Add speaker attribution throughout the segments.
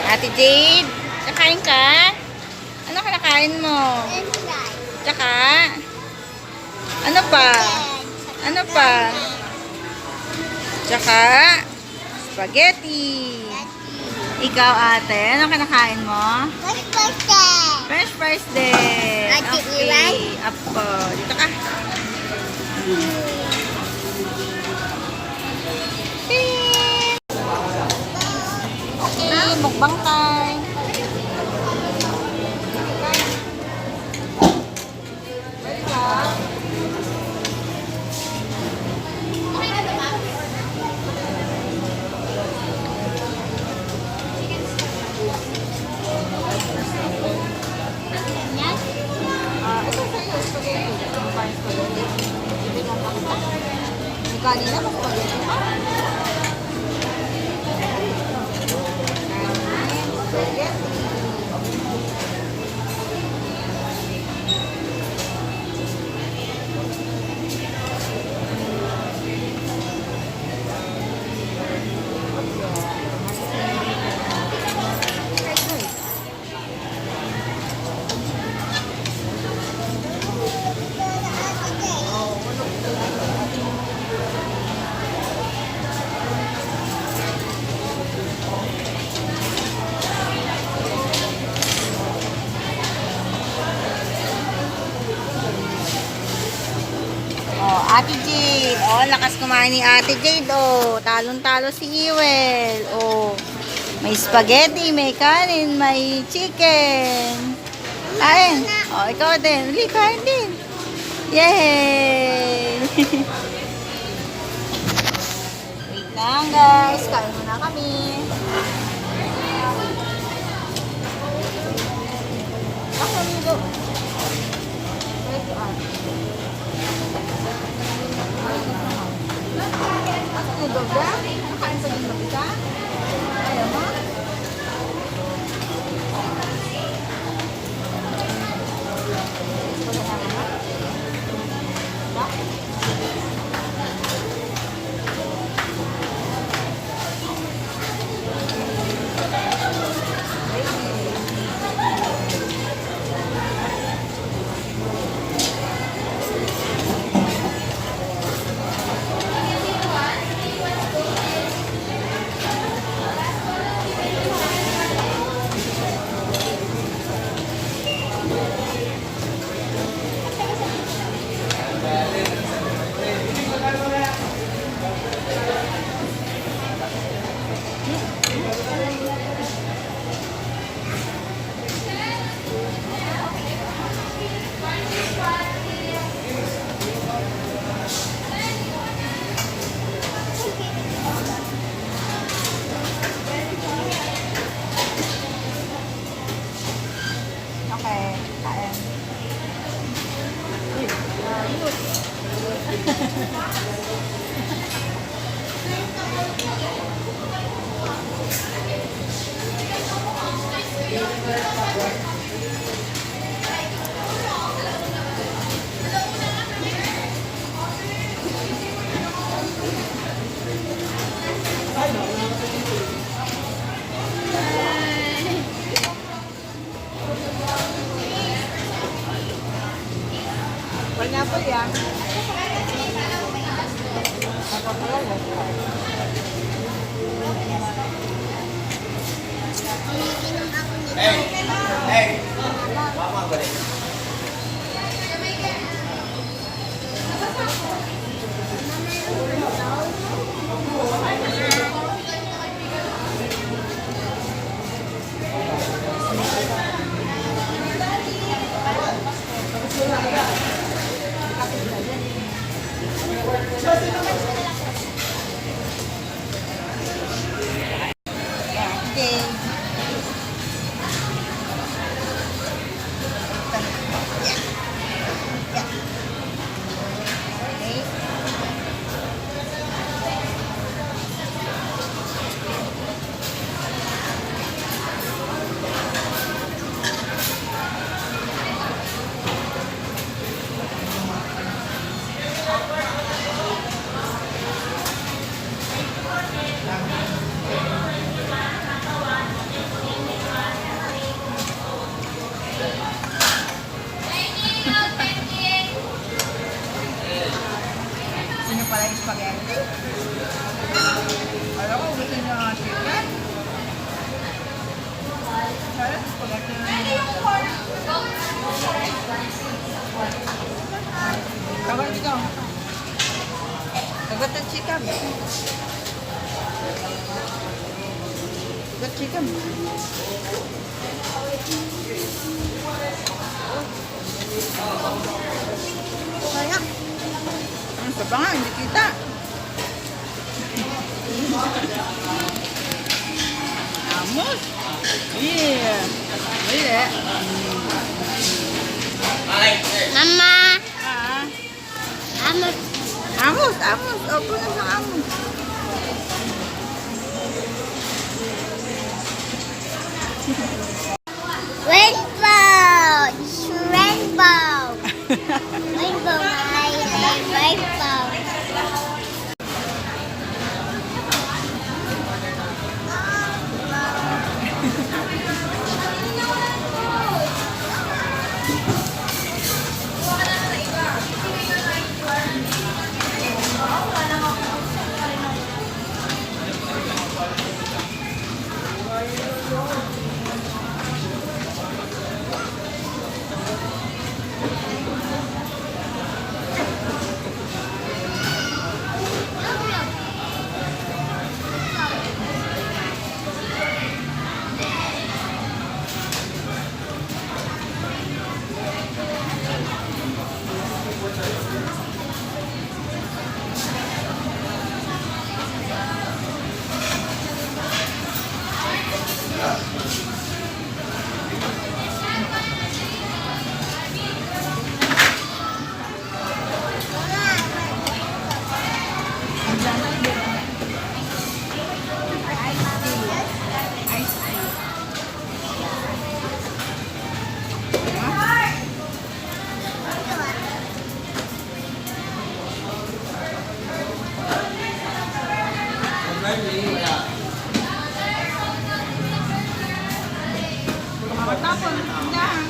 Speaker 1: Ate Jade, nakain ka? Ano kinakain mo? Tsaka? Ano pa? Ano pa? Tsaka? Spaghetti. Ikaw ate, ano kinakain mo? French fries din.
Speaker 2: Ate,
Speaker 1: Okay.
Speaker 2: iwan?
Speaker 1: Apo. Dito ka. Okay, mukbang time. Ready ka? Ito sa'yo, spaghetti. Ito pa yung spaghetti. Bibigyan pa kita. Yung kanina mo spaghetti pa. Spaghetti. Oh, Ate Jade. Oh, lakas kumain ni Ate Jade. Oh, talong-talo si Iwel. Oh, may spaghetti, may kanin, may chicken. Kain. Oh, ikaw din. Uli, kain din. Yay! Wait lang, guys. Kain muna kami. Ako, amigo. Where's your aunt? Ano ba ba? Nakain pa din ba kita? Ayaw mo? Okay, kain. Pineapple yan.
Speaker 2: Hey! Mama ba rin?
Speaker 3: spaghetti. Alam ko, gusto niyo ng chicken. Kaya spaghetti na yung Kagat ikaw. Kagat ang chicken. Kagat chicken.
Speaker 1: Wala.
Speaker 3: Ano sa ba nga? Hindi kita. Amos. Yeah. Wala.
Speaker 1: Mama!
Speaker 3: Ah.
Speaker 1: Amos!
Speaker 3: Amos. Amos. Opo na sa amos.
Speaker 1: Rainbow! It's rainbow! Rainbow, rainbow.
Speaker 3: Matapon. Tindahan.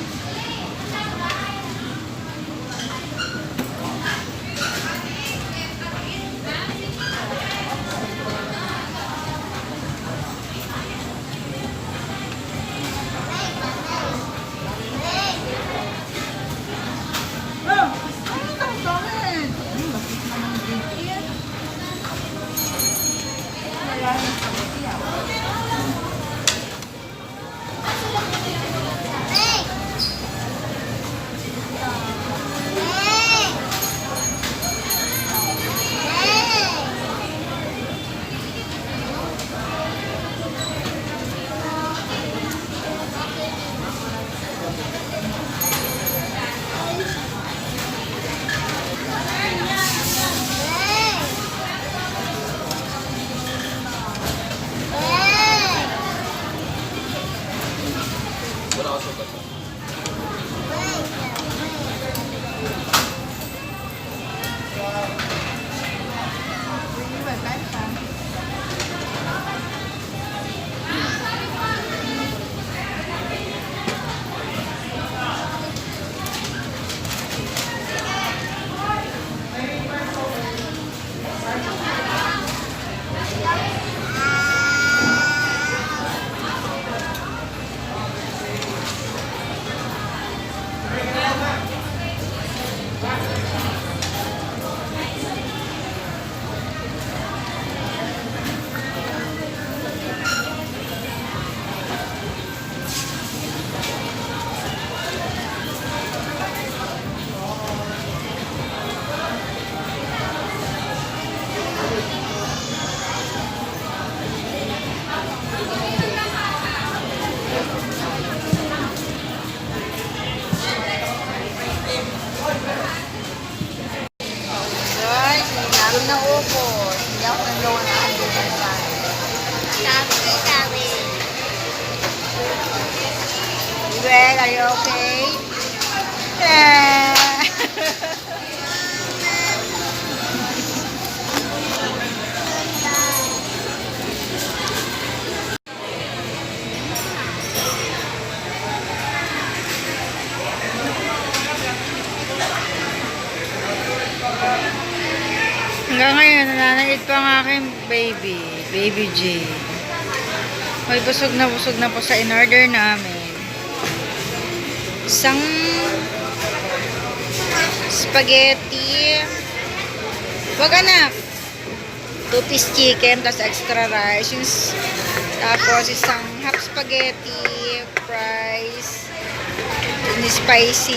Speaker 1: Namin na ubos. Hindi ako nagawa na ang bukasan. Sabi.
Speaker 3: Well, are you okay? Yeah.
Speaker 1: Hanggang ngayon, nananait pa ang aking baby. Baby J. May busog na po sa in-order namin. Isang spaghetti. Wag anak. 2-piece chicken plus extra rice. Tapos isang half spaghetti, fries. Yung spicy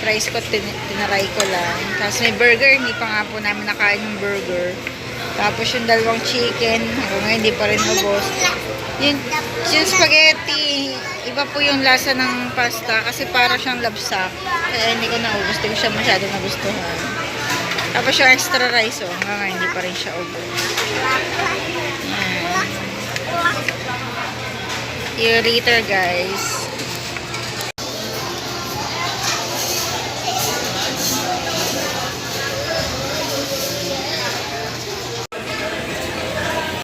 Speaker 1: fries ko, tinaray ko lang. Tapos may burger, hindi pa nga po namin nakain yung burger. Tapos yung dalawang chicken, hanggang ngayon hindi pa rin ubos. Yung spaghetti, iba po yung lasa ng pasta kasi para siyang labsak. Kaya hindi ko naubos, hindi ko siya masyado nagustuhan. Tapos yung extra rice, hanggang ngayon hindi pa rin siya ubos. Yan. See you later, guys.